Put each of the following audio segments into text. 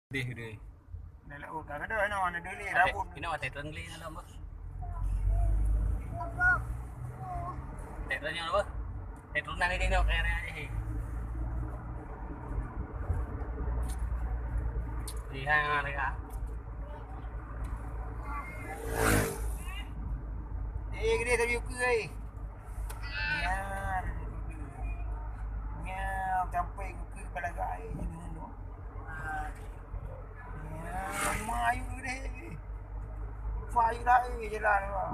Deh. Dah oh, tak ada no, ada dulu rabun. Ini mah teteng li dalam bos. Tetengnya apa? Teteng nang ini no kere aja sih. Lihat mereka. Gede tadi ukur ai. Nya sampai ukur pada gai ni no. Mayu gede. Fayu dah jalan lah.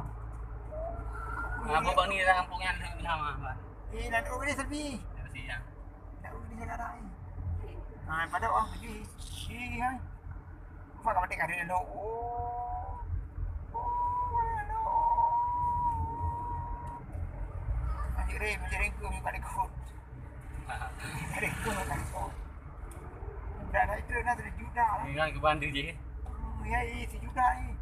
Apa bang ni rampungan sama bang? Nak ukur gede selfie. Siang. Nak ukur gede jalan dah. Pada orang pergi. Hai. Apa kau tengok ada no. Macam rengkuh ni pada kau. Rengkuh pada kau. Dah itu dah sejuta lah. Ini kan ke Bandung je. Ya, sejuta ni.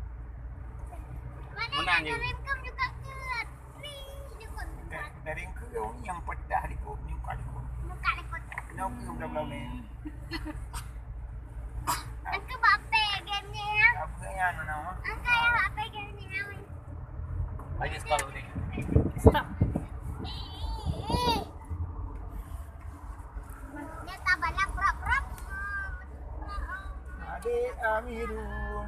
Menang je. Rengkuh juga kuat. Juga kuat. Dari rengkuh ni yang pedah di kau, ni muka di kau. Muka di kota. Nak belah-belah ni. Angka apa gamenya ya? Apa yang nama? Angka yang apa gamenya? Ayo sekolah ni. Stop. Dia tak balak prap-prap. Adik Amirun.